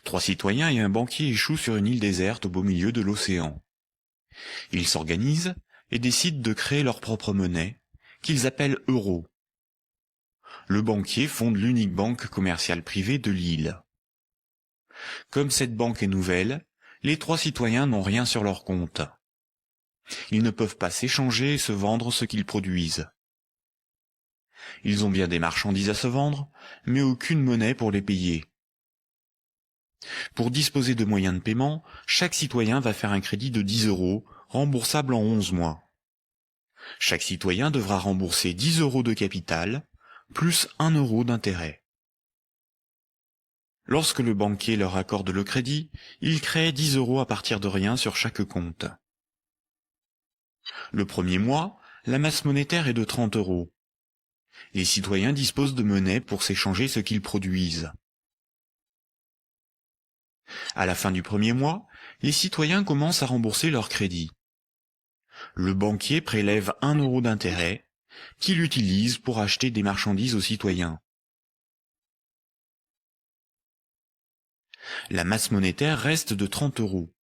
Trois citoyens et un banquier échouent sur une île déserte au beau milieu de l'océan. Ils s'organisent et décident de créer leur propre monnaie, qu'ils appellent euro. Le banquier fonde l'unique banque commerciale privée de l'île. Comme cette banque est nouvelle, les trois citoyens n'ont rien sur leur compte. Ils ne peuvent pas s'échanger et se vendre ce qu'ils produisent. Ils ont bien des marchandises à se vendre, mais aucune monnaie pour les payer. Pour disposer de moyens de paiement, chaque citoyen va faire un crédit de 10 euros, remboursable en 11 mois. Chaque citoyen devra rembourser 10 euros de capital, plus 1 euro d'intérêt. Lorsque le banquier leur accorde le crédit, il crée 10 euros à partir de rien sur chaque compte. Le premier mois, la masse monétaire est de 30 euros. Les citoyens disposent de monnaie pour s'échanger ce qu'ils produisent. À la fin du premier mois, les citoyens commencent à rembourser leur crédit. Le banquier prélève 1 euro d'intérêt, qu'il utilise pour acheter des marchandises aux citoyens. La masse monétaire reste de 30 euros.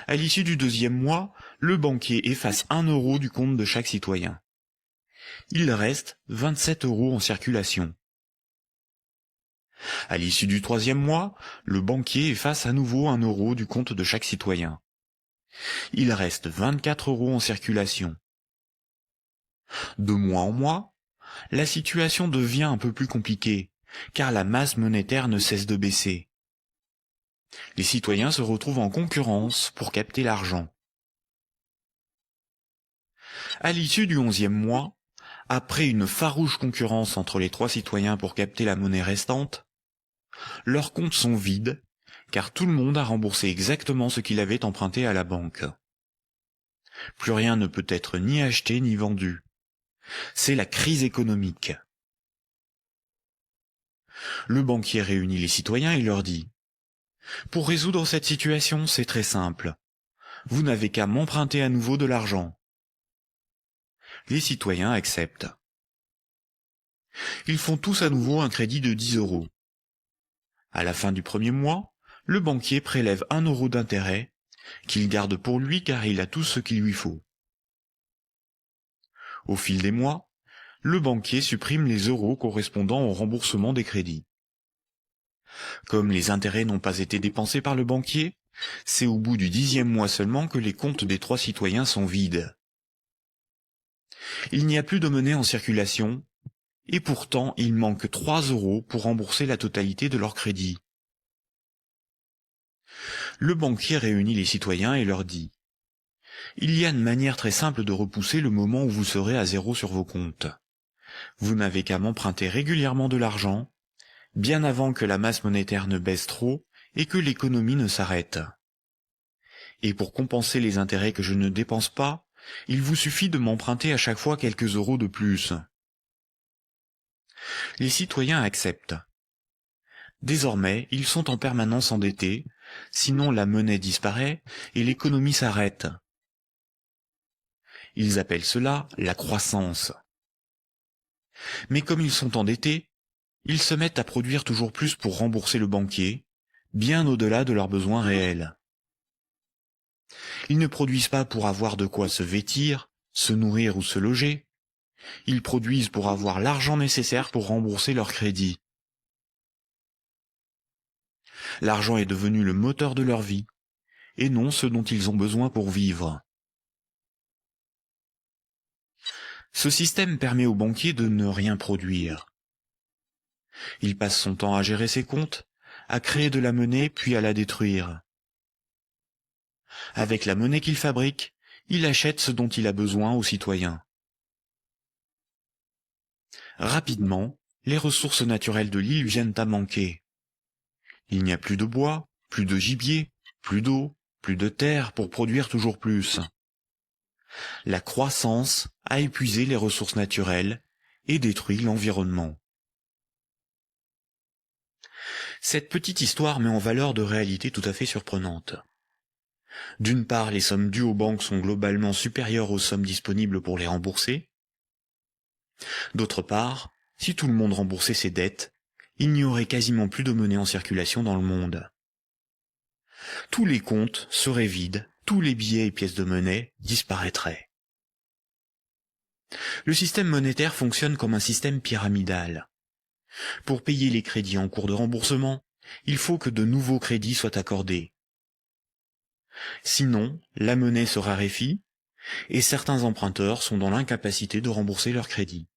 À l'issue du deuxième mois, le banquier efface 1 euro du compte de chaque citoyen. Il reste 27 euros en circulation. À l'issue du troisième mois, le banquier efface à nouveau 1 euro du compte de chaque citoyen. Il reste 24 euros en circulation. De mois en mois, la situation devient un peu plus compliquée, car la masse monétaire ne cesse de baisser. Les citoyens se retrouvent en concurrence pour capter l'argent. À l'issue du 11e mois, après une farouche concurrence entre les trois citoyens pour capter la monnaie restante, leurs comptes sont vides, car tout le monde a remboursé exactement ce qu'il avait emprunté à la banque. Plus rien ne peut être ni acheté ni vendu. C'est la crise économique. Le banquier réunit les citoyens et leur dit : « Pour résoudre cette situation, c'est très simple. Vous n'avez qu'à m'emprunter à nouveau de l'argent. » Les citoyens acceptent. Ils font tous à nouveau un crédit de 10 euros. À la fin du premier mois, le banquier prélève 1 euro d'intérêt, qu'il garde pour lui car il a tout ce qu'il lui faut. Au fil des mois, le banquier supprime les euros correspondant au remboursement des crédits. Comme les intérêts n'ont pas été dépensés par le banquier, c'est au bout du 10e mois seulement que les comptes des trois citoyens sont vides. Il n'y a plus de monnaie en circulation, et pourtant il manque 3 euros pour rembourser la totalité de leur crédit. Le banquier réunit les citoyens et leur dit : « Il y a une manière très simple de repousser le moment où vous serez à zéro sur vos comptes. Vous n'avez qu'à m'emprunter régulièrement de l'argent, bien avant que la masse monétaire ne baisse trop et que l'économie ne s'arrête. Et pour compenser les intérêts que je ne dépense pas, il vous suffit de m'emprunter à chaque fois quelques euros de plus. » Les citoyens acceptent. Désormais, ils sont en permanence endettés, sinon la monnaie disparaît et l'économie s'arrête. Ils appellent cela la croissance. Mais comme ils sont endettés, ils se mettent à produire toujours plus pour rembourser le banquier, bien au-delà de leurs besoins réels. Ils ne produisent pas pour avoir de quoi se vêtir, se nourrir ou se loger. Ils produisent pour avoir l'argent nécessaire pour rembourser leur crédit. L'argent est devenu le moteur de leur vie, et non ce dont ils ont besoin pour vivre. Ce système permet au banquier de ne rien produire. Il passe son temps à gérer ses comptes, à créer de la monnaie puis à la détruire. Avec la monnaie qu'il fabrique, il achète ce dont il a besoin aux citoyens. Rapidement, les ressources naturelles de l'île viennent à manquer. Il n'y a plus de bois, plus de gibier, plus d'eau, plus de terre pour produire toujours plus. La croissance a épuisé les ressources naturelles et détruit l'environnement. Cette petite histoire met en valeur de réalités tout à fait surprenantes. D'une part, les sommes dues aux banques sont globalement supérieures aux sommes disponibles pour les rembourser. D'autre part, si tout le monde remboursait ses dettes, il n'y aurait quasiment plus de monnaie en circulation dans le monde. Tous les comptes seraient vides, tous les billets et pièces de monnaie disparaîtraient. Le système monétaire fonctionne comme un système pyramidal. Pour payer les crédits en cours de remboursement, il faut que de nouveaux crédits soient accordés. Sinon, la monnaie se raréfie et certains emprunteurs sont dans l'incapacité de rembourser leurs crédits.